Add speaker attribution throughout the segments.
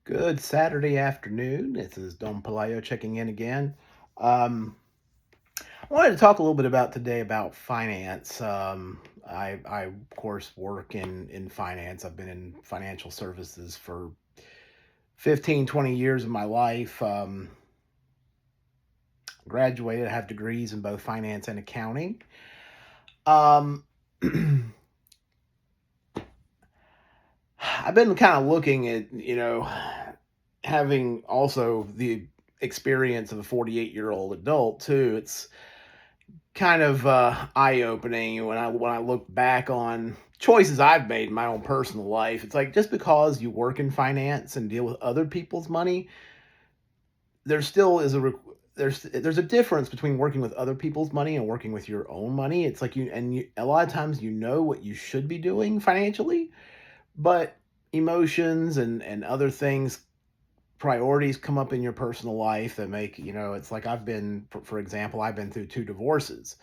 Speaker 1: Good Saturday afternoon. This is Don Palayo checking in again. Um, I wanted to talk a little bit about today about finance. I of course work in finance. I've been in financial services for 15, 20 years of my life. Graduated, I have degrees in both finance and accounting. Um, I've been kind of looking at, having also the experience of a 48-year-old adult too. It's kind of eye opening when I look back on choices I've made in my own personal life. It's like just because you work in finance and deal with other people's money, there still is there's a difference between working with other people's money and working with your own money. It's like a lot of times you know what you should be doing financially, but emotions and other things, priorities come up in your personal life that make, it's like for example, I've been through two divorces.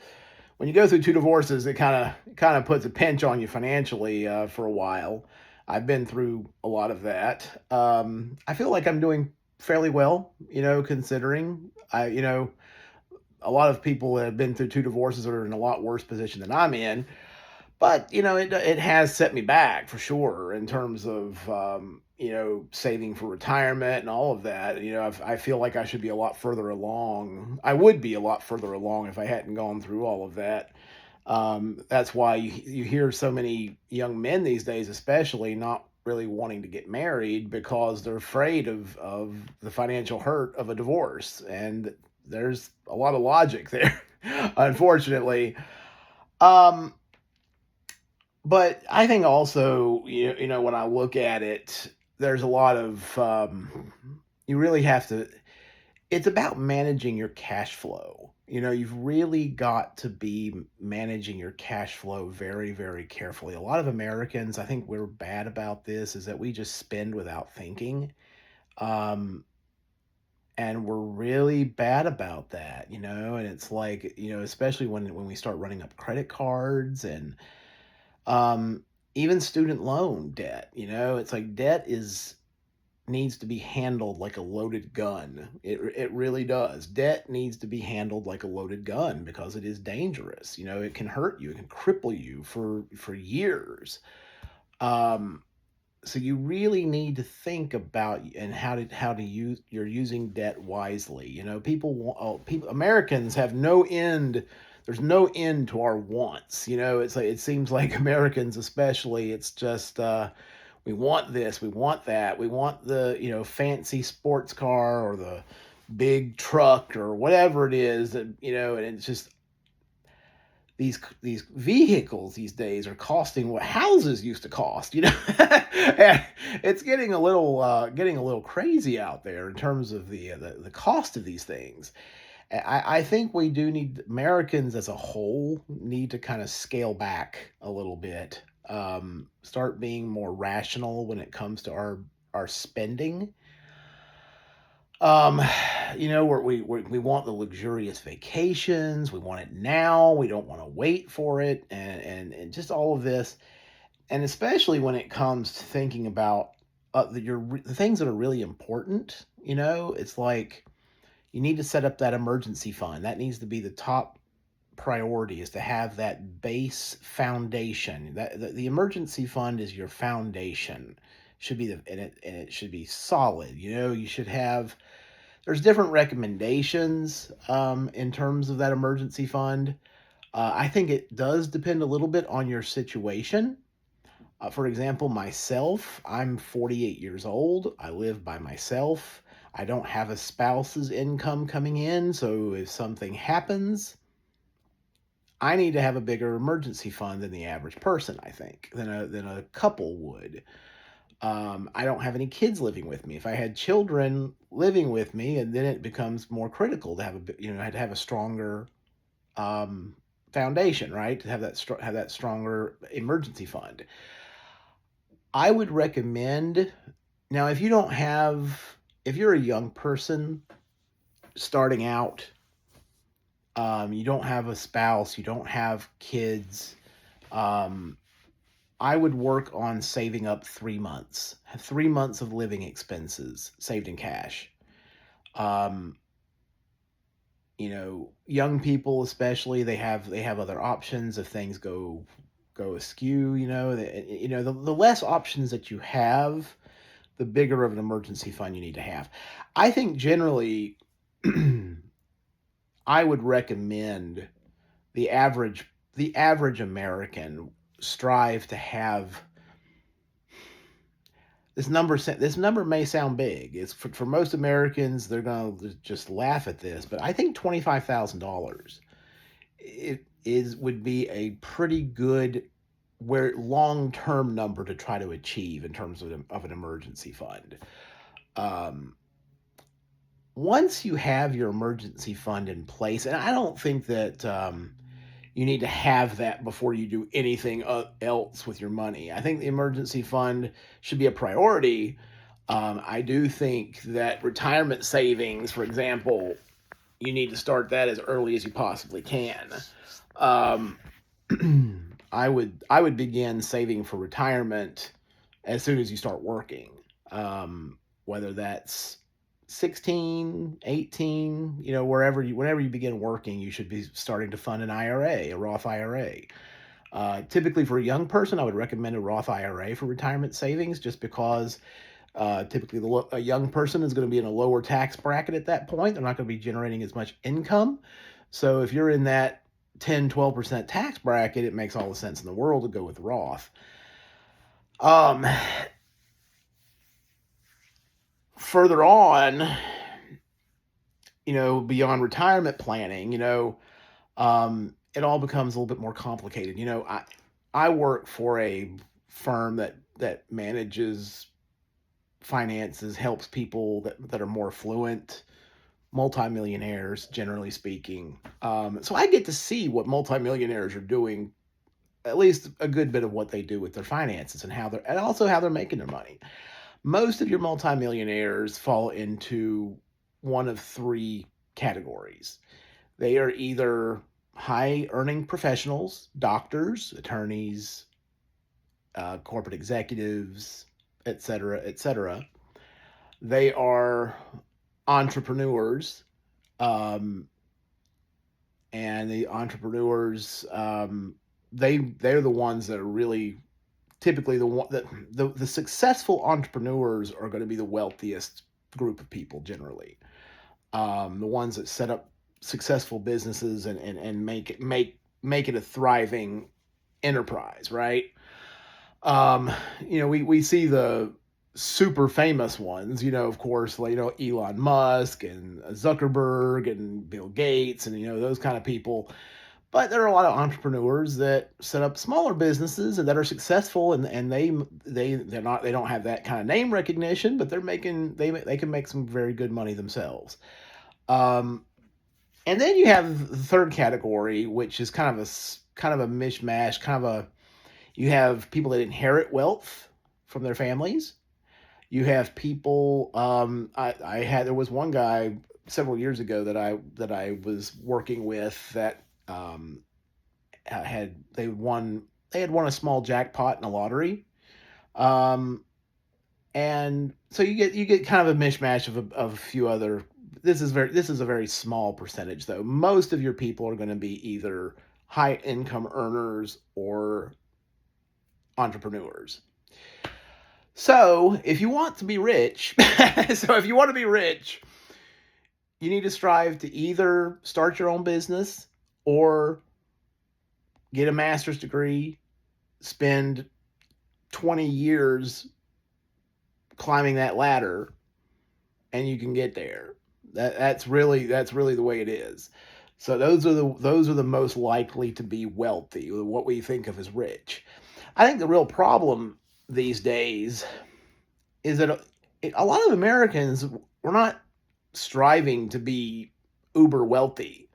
Speaker 1: When you go through two divorces, it kind of puts a pinch on you financially for a while. I've been through a lot of that. I feel like I'm doing fairly well, considering a lot of people that have been through two divorces are in a lot worse position than I'm in. But it has set me back for sure in terms of saving for retirement and all of that. I feel like I should be a lot further along. I would be a lot further along if I hadn't gone through all of that. That's why you hear so many young men these days, especially not really wanting to get married because they're afraid of the financial hurt of a divorce. And there's a lot of logic there, unfortunately. Um, but I think also, when I look at it, there's a lot of you really have to. It's about managing your cash flow. You've really got to be managing your cash flow very, very carefully. A lot of Americans, I think we're bad about this, is that we just spend without thinking. Um, and we're really bad about that, and it's like, especially when we start running up credit cards and um, even student loan debt, it's like debt is needs to be handled like a loaded gun. It really does. Debt needs to be handled like a loaded gun because it is dangerous. It can hurt you, it can cripple you for years. Um, so you really need to think about and how to use you're using debt wisely. People Americans have no end. There's no end to our wants. It's like it seems like Americans especially, it's just we want this, we want that, we want the fancy sports car or the big truck or whatever it is that and it's just these vehicles these days are costing what houses used to cost, and it's getting a little crazy out there in terms of the cost of these things. I think we do need Americans as a whole need to kind of scale back a little bit, start being more rational when it comes to our spending. um we want the luxurious vacations, we want it now, we don't want to wait for it, and just all of this, and especially when it comes to thinking about the things that are really important. It's like you need to set up that emergency fund. That needs to be the top priority, is to have that base foundation. That the emergency fund is your foundation. Should be and it should be solid. You should have, there's different recommendations in terms of that emergency fund. I think it does depend a little bit on your situation. For example, myself, I'm 48 years old. I live by myself. I don't have a spouse's income coming in. So if something happens, I need to have a bigger emergency fund than the average person, I think, than a couple would. I don't have any kids living with me. If I had children living with me, and then it becomes more critical to have I had to have a stronger um, foundation, right? To have have that stronger emergency fund. I would recommend, now if you don't have, if you're a young person starting out, you don't have a spouse, you don't have kids, um, I would work on saving up 3 months, have 3 months of living expenses saved in cash. Um, young people especially, they have other options if things go askew. The less options that you have, the bigger of an emergency fund you need to have. I think generally, I would recommend the average American strive to have this number may sound big. It's for most Americans, they're going to just laugh at this, but I think $25,000 it is would be a pretty good where long-term number to try to achieve in terms of an emergency fund. Um, Once you have your emergency fund in place, and I don't think that you need to have that before you do anything else with your money. I think the emergency fund should be a priority. I do think that retirement savings, for example, you need to start that as early as you possibly can. Um, I would begin saving for retirement as soon as you start working. Whether that's 16, 18, whenever you begin working, you should be starting to fund an IRA, a Roth IRA. Typically, for a young person, I would recommend a Roth IRA for retirement savings, just because typically a young person is going to be in a lower tax bracket at that point. They're not going to be generating as much income. So if you're in that 10, 12% tax bracket, it makes all the sense in the world to go with Roth. Um, Further on, beyond retirement planning, it all becomes a little bit more complicated. I work for a firm that manages finances, helps people that are more affluent, multimillionaires, generally speaking. So I get to see what multimillionaires are doing, at least a good bit of what they do with their finances and also how they're making their money. Most of your multimillionaires fall into one of three categories. They are either high earning professionals, doctors, attorneys, corporate executives, etc., etc. They are entrepreneurs, um, and the entrepreneurs, they're the ones that are really typically the one that the successful entrepreneurs are going to be the wealthiest group of people generally. The ones that set up successful businesses and make it a thriving enterprise, right? We see the super famous ones, of course, like, Elon Musk and Zuckerberg and Bill Gates and those kind of people. But there are a lot of entrepreneurs that set up smaller businesses and that are successful, and they don't have that kind of name recognition, but they can make some very good money themselves. Um, and then you have the third category, which is kind of a mishmash, you have people that inherit wealth from their families. You have people. There was one guy several years ago that I was working with that had they had won a small jackpot in a lottery, um, and so you get kind of a mishmash of a few other. This is a very small percentage, though. Most of your people are going to be either high income earners or entrepreneurs. So if you want to be rich, you need to strive to either start your own business or get a master's degree, spend 20 years climbing that ladder, and you can get there. That's really the way it is. So those are the most likely to be wealthy, what we think of as rich. I think the real problem these days is that a lot of Americans, we're not striving to be uber wealthy.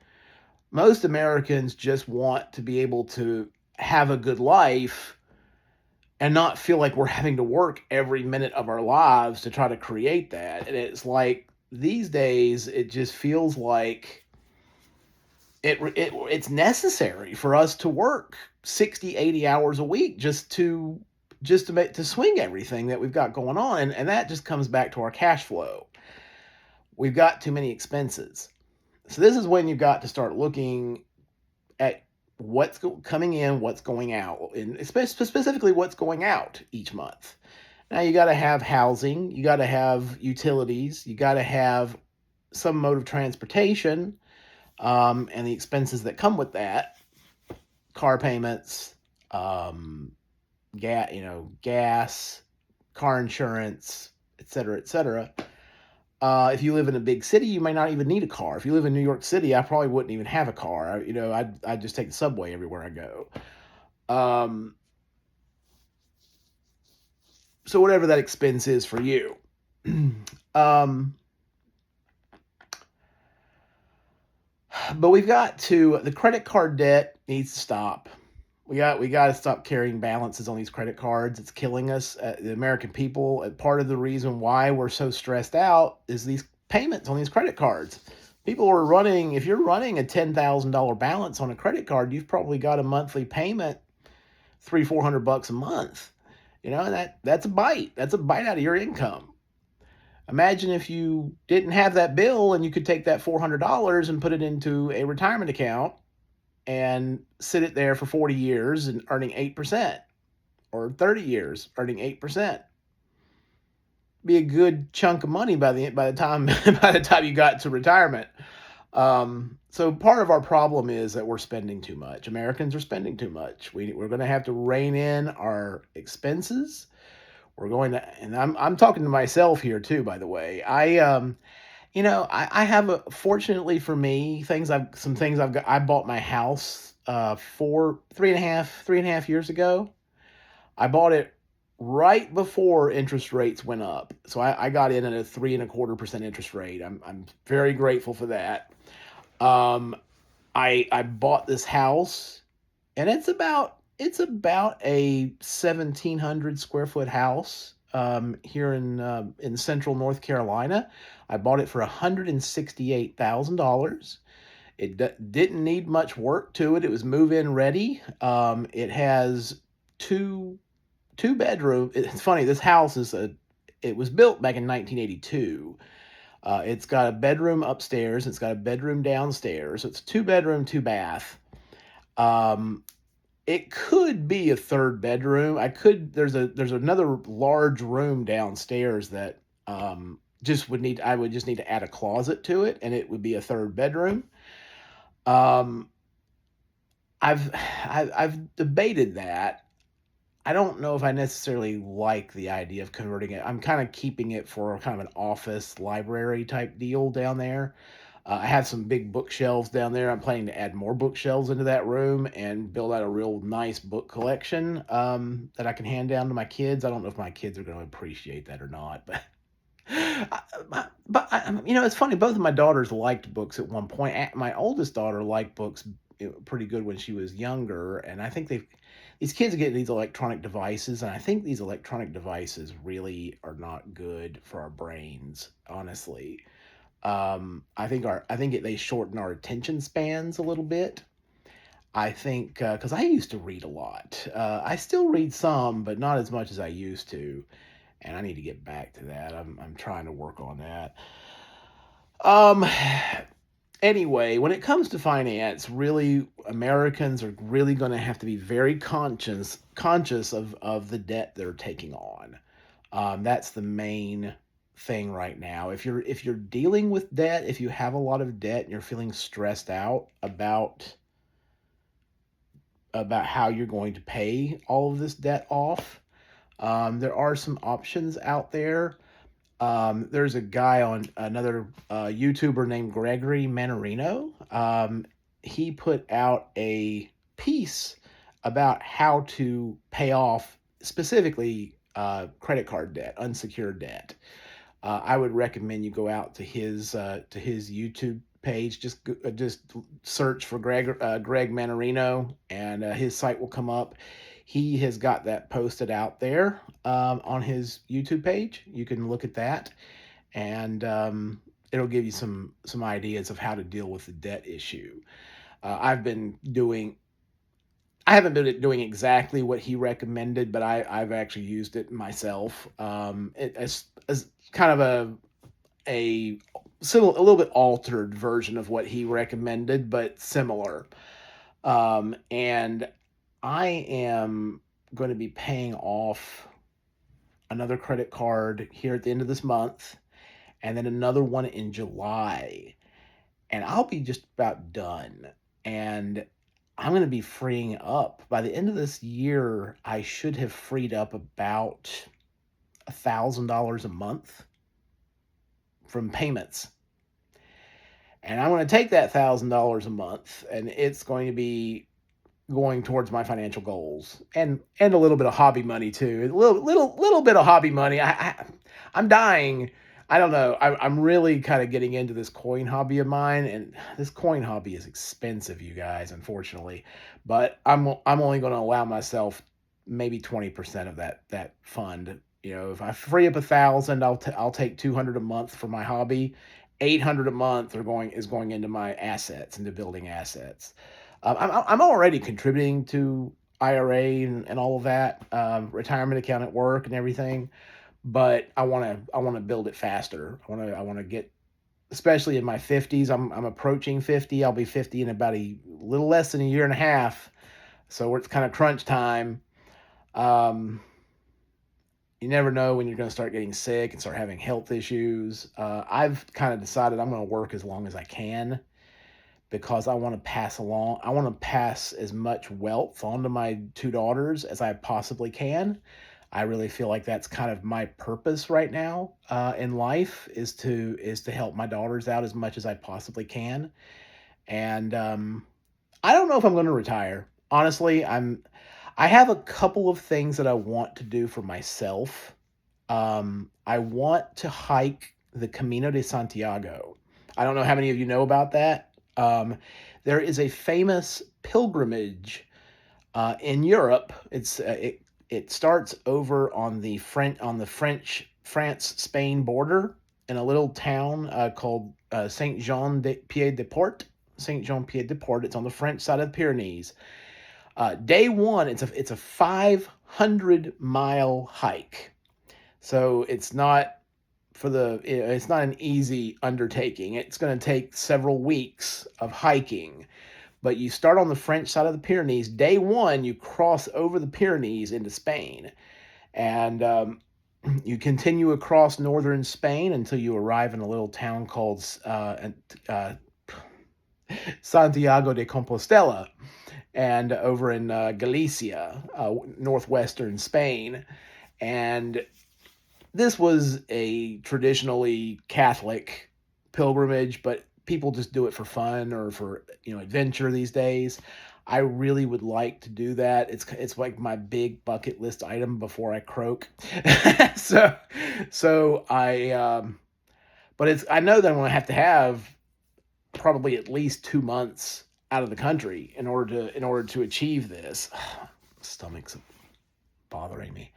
Speaker 1: Most Americans just want to be able to have a good life and not feel like we're having to work every minute of our lives to try to create that. And it's like these days, it just feels like it's necessary for us to work 60, 80 hours a week just to swing everything that we've got going on. And that just comes back to our cash flow. We've got too many expenses. So this is when you've got to start looking at what's coming in, what's going out, and specifically what's going out each month. Now you got to have housing, you got to have utilities, you got to have some mode of transportation, and the expenses that come with that, car payments, gas, car insurance, et cetera, et cetera. If you live in a big city, you may not even need a car. If you live in New York City, I probably wouldn't even have a car. I'd just take the subway everywhere I go. Um, so whatever that expense is for you. um, but the credit card debt needs to stop. We got to stop carrying balances on these credit cards. It's killing us, the American people. And part of the reason why we're so stressed out is these payments on these credit cards. People are running. If you're running a $10,000 balance on a credit card, you've probably got a monthly payment, $300-400 a month. And that's a bite. That's a bite out of your income. Imagine if you didn't have that bill and you could take that $400 and put it into a retirement account and sit it there for 40 years and earning 8%, or 30 years earning 8%. Be a good chunk of money by the time by the time you got to retirement. So part of our problem is that we're spending too much. Americans are spending too much. We're going to have to rein in our expenses. We're going to, and I'm talking to myself here too, by the way. I have fortunately for me, some things I've got. I bought my house 3.5 years ago. I bought it right before interest rates went up, so I got in at a 3.25% interest rate. I'm very grateful for that. Um, I bought this house, and it's about a 1,700 square foot house here in central North Carolina. I bought it for $168,000. It didn't need much work to it. It was move-in ready. It has two bedroom. It's funny. This house it was built back in 1982. It's got a bedroom upstairs. It's got a bedroom downstairs. So it's 2 bedroom, 2 bath. Um, it could be a third bedroom. There's another large room downstairs that I would just need to add a closet to it, and it would be a third bedroom. Um, I've debated that. I don't know if I necessarily like the idea of converting it. I'm kind of keeping it for kind of an office library type deal down there. I have some big bookshelves down there. I'm planning to add more bookshelves into that room and build out a real nice book collection that I can hand down to my kids. I don't know if my kids are going to appreciate that or not, but it's funny. Both of my daughters liked books at one point. My oldest daughter liked books pretty good when she was younger, and I think these kids get these electronic devices, and I think these electronic devices really are not good for our brains, honestly. I think they shorten our attention spans a little bit. I think because I used to read a lot. I still read some, but not as much as I used to, and I need to get back to that. I'm trying to work on that. Um. Anyway, when it comes to finance, really, Americans are really going to have to be very conscious of the debt they're taking on. That's the main thing right now. If you're dealing with debt, if you have a lot of debt and you're feeling stressed out about how you're going to pay all of this debt off, there are some options out there. There's a guy on another YouTuber named Gregory Manarino. He put out a piece about how to pay off specifically credit card debt, unsecured debt. I would recommend you go out to his YouTube page. Just search for Greg Manarino, and his site will come up. He has got that posted out there on his YouTube page. You can look at that, and it'll give you some ideas of how to deal with the debt issue. I've been doing I haven't been doing exactly what he recommended, but I've actually used it myself. As kind of a a little bit altered version of what he recommended, but similar. And I am going to be paying off another credit card here at the end of this month, and then another one in July, and I'll be just about done. And I'm going to be freeing up by the end of this year. I should have freed up about $1,000 a month from payments. And I'm going to take that $1,000 a month, and it's going to be going towards my financial goals, and a little bit of hobby money too. A little bit of hobby money. I'm dying. I don't know. I'm really kind of getting into this coin hobby of mine, and this coin hobby is expensive, you guys, unfortunately. But I'm only going to allow myself maybe 20% of that fund. You know, if I free up 1,000, I'll take 200 a month for my hobby. 800 a month is going into my assets, into building assets. I'm already contributing to IRA and all of that, retirement account at work and everything, but I want to build it faster. I want to get, especially in my 50s. I'm approaching 50. I'll be 50 in about a little less than a year and a half. So it's kind of crunch time. Um, you never know when you're going to start getting sick and start having health issues. I've kind of decided I'm going to work as long as I can, because I want to pass as much wealth on to my two daughters as I possibly can. I really feel like that's kind of my purpose right now in life, is to help my daughters out as much as I possibly can. And I don't know if I'm going to retire. Honestly, I have a couple of things that I want to do for myself. I want to hike the Camino de Santiago. I don't know how many of you know about that. There is a famous pilgrimage in Europe. It starts over on the France Spain border in a little town called Saint Jean Pied de Port. It's on the French side of the Pyrenees. Day one, it's a 500-mile hike. So it's not an easy undertaking. It's going to take several weeks of hiking. But you start on the French side of the Pyrenees. Day one, you cross over the Pyrenees into Spain, and you continue across northern Spain until you arrive in a little town called Santiago de Compostela, and over in Galicia, northwestern Spain. And this was a traditionally Catholic pilgrimage, but people just do it for fun or for, adventure these days. I really would like to do that. It's like my big bucket list item before I croak. so so I know that I'm going to have probably at least 2 months out of the country in order to achieve this. Stomach's bothering me.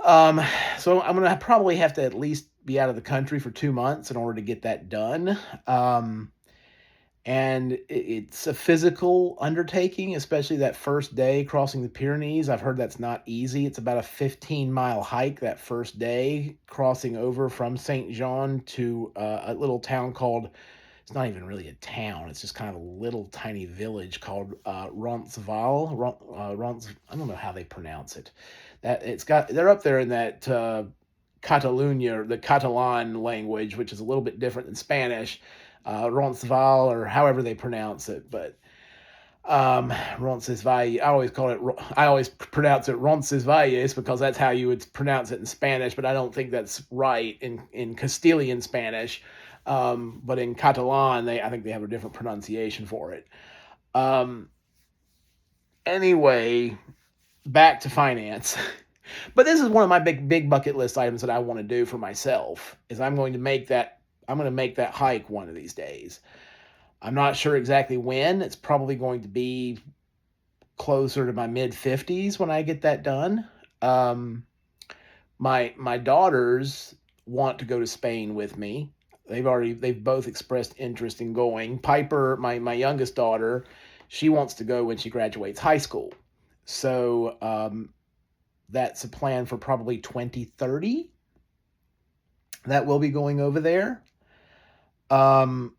Speaker 1: So I'm gonna probably have to at least be out of the country for 2 months in order to get that done. And it's a physical undertaking, especially that first day crossing the Pyrenees. I've heard that's not easy. It's about a 15-mile hike that first day, crossing over from Saint Jean to a little town called. It's not even really a town. It's just kind of a little tiny village called Roncesvalles. I don't know how they pronounce it. They're up there in that Catalunya, the Catalan language, which is a little bit different than Spanish. Roncesvalles, or however they pronounce it, but Roncesvalles. I always pronounce it Roncesvalles because that's how you would pronounce it in Spanish, but I don't think that's right in Castilian Spanish. But in Catalan, I think they have a different pronunciation for it. Anyway, back to finance. But this is one of my big bucket list items that I want to do for myself. Is I'm going to make that hike one of these days. I'm not sure exactly when. It's probably going to be closer to my mid-50s when I get that done. My daughters want to go to Spain with me. They've both expressed interest in going. Piper, my youngest daughter, She wants to go when she graduates high school. So that's a plan for probably 2030 that we'll be going over there. Um,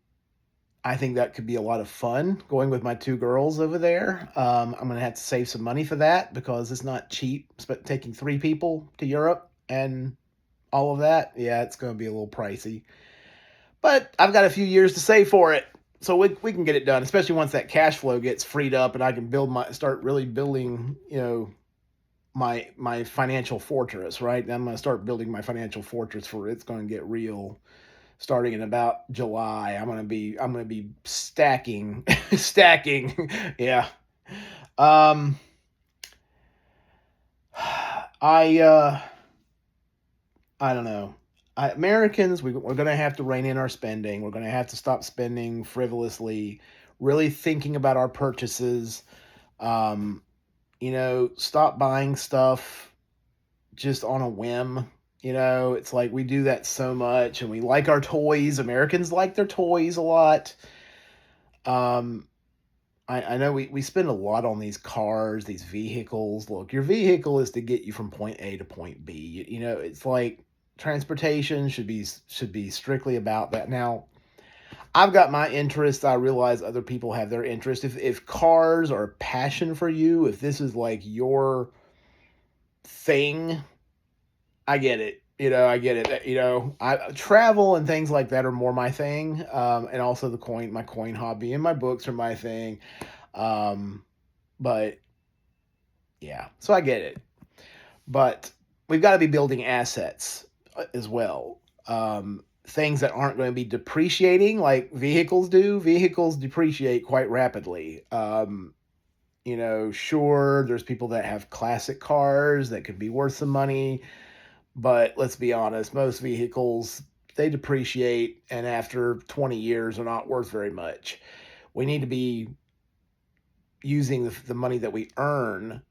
Speaker 1: I think that could be a lot of fun going with my two girls over there. I'm going to have to save some money for that because it's not cheap. But taking three people to Europe and all of that, yeah, it's going to be a little pricey. But I've got a few years to save for it. So we can get it done, especially once that cash flow gets freed up and I can start really building, my financial fortress, right? I'm going to start building my financial fortress for it's going to get real starting in about July. I'm going to be stacking stacking. Yeah. Um I I don't know. Americans, we're going to have to rein in our spending. We're going to have to stop spending frivolously, really thinking about our purchases. Um, stop buying stuff just on a whim. It's like we do that so much and we like our toys. Americans like their toys a lot. Um, I know we spend a lot on these cars, these vehicles. Look, your vehicle is to get you from point A to point B. It's like transportation should be strictly about that. Now, I've got my interests. I realize other people have their interests. If cars are a passion for you, if this is like your thing, I get it. I get it. I travel and things like that are more my thing. And also my coin hobby and my books are my thing. Um, but yeah, so I get it. But we've got to be building assets as well. Things that aren't going to be depreciating like vehicles do. Vehicles depreciate quite rapidly. Sure, there's people that have classic cars that could be worth some money, but let's be honest, most vehicles they depreciate and after 20 years are not worth very much. We need to be using the money that we earn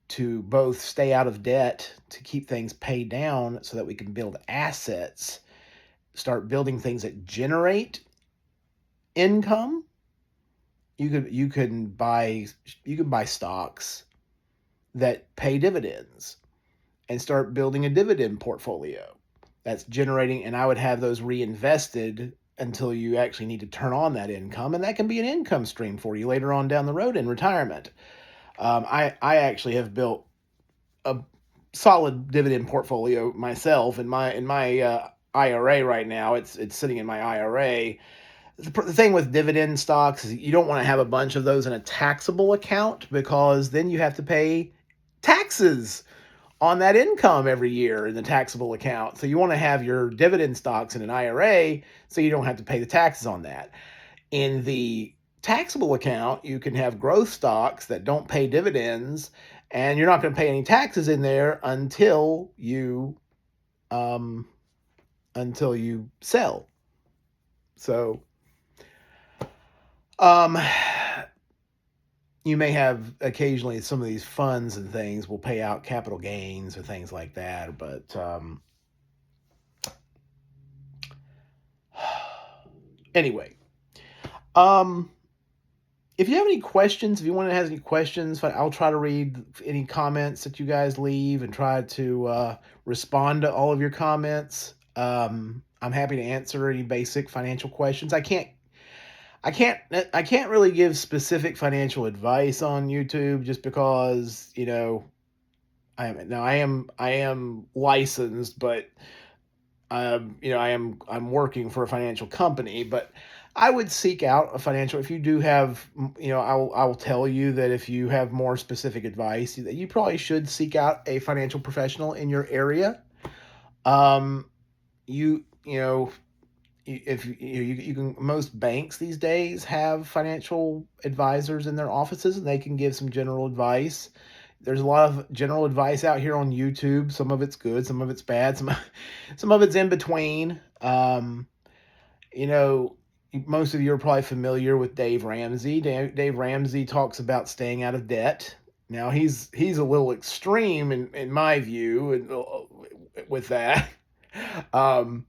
Speaker 1: to both stay out of debt to keep things paid down so that we can build assets, start building things that generate income. You can buy stocks that pay dividends and start building a dividend portfolio that's generating, and I would have those reinvested until you actually need to turn on that income, and that can be an income stream for you later on down the road in retirement. I actually have built a solid dividend portfolio myself in my IRA right now. It's sitting in my IRA. The thing with dividend stocks is you don't want to have a bunch of those in a taxable account because then you have to pay taxes on that income every year in the taxable account. So you want to have your dividend stocks in an IRA so you don't have to pay the taxes on that. In the taxable account, you can have growth stocks that don't pay dividends, and you're not going to pay any taxes in there um, until you sell. So um, you may have occasionally some of these funds and things will pay out capital gains or things like that, but anyway. Um, if you have any questions, if you want to have any questions, I'll try to read any comments that you guys leave and try to respond to all of your comments. I'm happy to answer any basic financial questions. I can't really give specific financial advice on YouTube just because I am licensed, but I'm working for a financial company, but I would seek out a financial. If you do have, I will tell you that if you have more specific advice, that you probably should seek out a financial professional in your area. Um, you know, if you can, most banks these days have financial advisors in their offices, and they can give some general advice. There's a lot of general advice out here on YouTube. Some of it's good, some of it's bad, some of it's in between. You know, most of you are probably familiar with Dave Ramsey. Dave Ramsey talks about staying out of debt. Now he's a little extreme in my view with that. Um,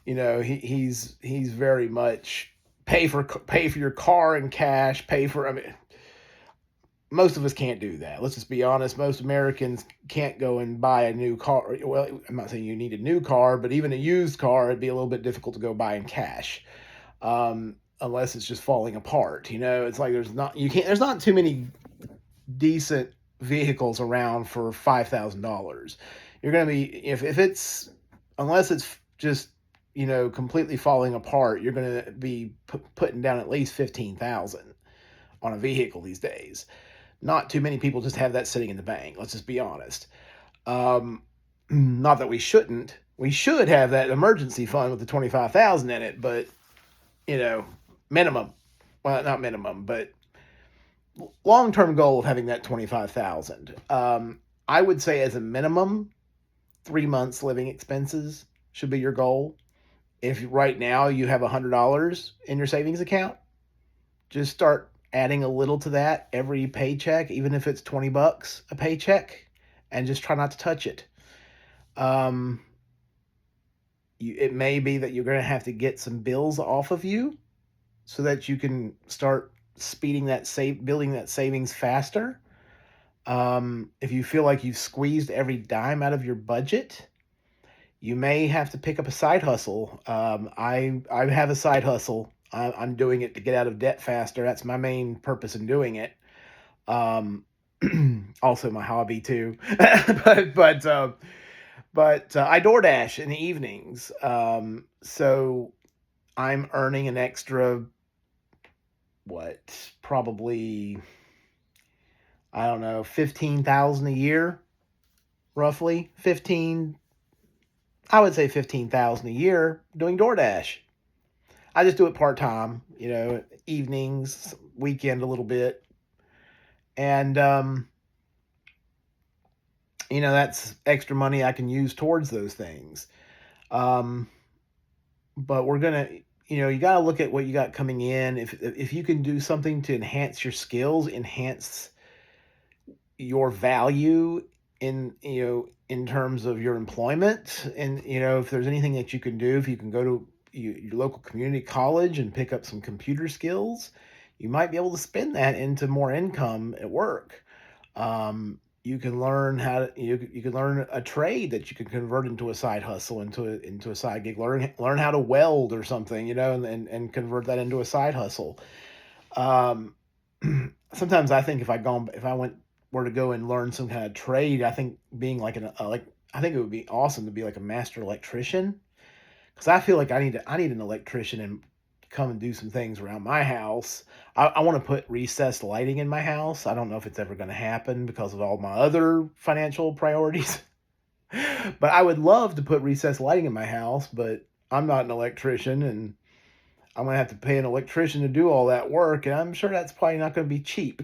Speaker 1: he's very much pay for your car in cash, pay for. I mean, most of us can't do that. Let's just be honest. Most Americans can't go and buy a new car. Well, I'm not saying you need a new car, but even a used car, it'd be a little bit difficult to go buy in cash, unless it's just falling apart. It's like there's not too many decent vehicles around for $5,000. You're gonna be if it's unless it's just completely falling apart, you're gonna be putting down at least 15,000 on a vehicle these days. Not too many people just have that sitting in the bank. Let's just be honest. Not that we shouldn't. We should have that emergency fund with the 25,000 in it, but you know, minimum. Well, not minimum, but long-term goal of having that 25,000. I would say as a minimum, 3 months living expenses should be your goal. If right now you have $100 in your savings account, just start adding a little to that every paycheck, even if it's $20 a paycheck, and just try not to touch it. It may be that you're going to have to get some bills off of you so that you can start building that savings faster. If you feel like you've squeezed every dime out of your budget, you may have to pick up a side hustle. I have a side hustle. I'm doing it to get out of debt faster. That's my main purpose in doing it. Also my hobby too. but I DoorDash in the evenings. So I'm earning an extra, probably, I don't know, 15,000 a year, roughly 15. I would say 15,000 a year doing DoorDash. I just do it part time, evenings, weekend a little bit, and that's extra money I can use towards those things. But we're gonna, you got to look at what you got coming in. If you can do something to enhance your skills, enhance your value in terms of your employment, and if there's anything that you can do, if you can go to your local community college and pick up some computer skills, you might be able to spend that into more income at work. You can learn you can learn a trade that you can convert into a side hustle, into a side gig. Learn how to weld or something, and convert that into a side hustle. Sometimes I think if I were to go and learn some kind of trade, I think being like I think it would be awesome to be like a master electrician, because I feel like I need an electrician and come and do some things around my house. I want to put recessed lighting in my house. I don't know if it's ever going to happen because of all my other financial priorities, but I would love to put recessed lighting in my house, but I'm not an electrician, and I'm going to have to pay an electrician to do all that work, and I'm sure that's probably not going to be cheap.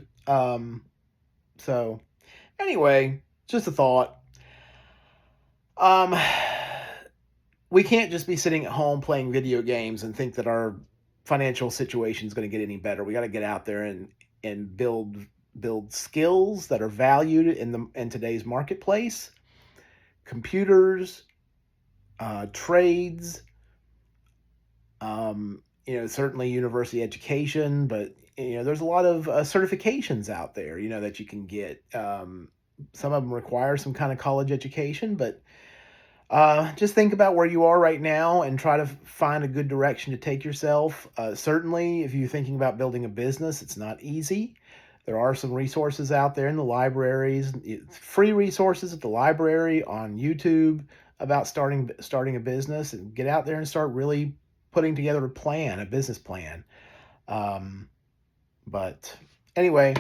Speaker 1: So anyway, just a thought. We can't just be sitting at home playing video games and think that our financial situation is going to get any better. We got to get out there and build skills that are valued in today's marketplace. Computers, trades, certainly university education, but there's a lot of certifications out there, that you can get. Some of them require some kind of college education, but just think about where you are right now and try to find a good direction to take yourself. Certainly, if you're thinking about building a business, it's not easy. There are some resources out there in the libraries, free resources at the library, on YouTube, about starting a business, and get out there and start really putting together a business plan. But anyway,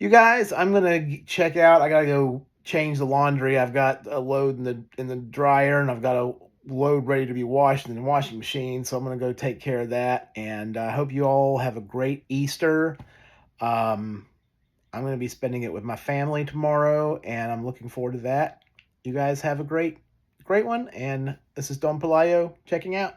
Speaker 1: you guys, I'm gonna check out. I gotta go change the laundry. I've got a load in the dryer, and I've got a load ready to be washed in the washing machine. So I'm gonna go take care of that. And I hope you all have a great Easter. I'm gonna be spending it with my family tomorrow, and I'm looking forward to that. You guys have a great one. And this is Don Pelayo checking out.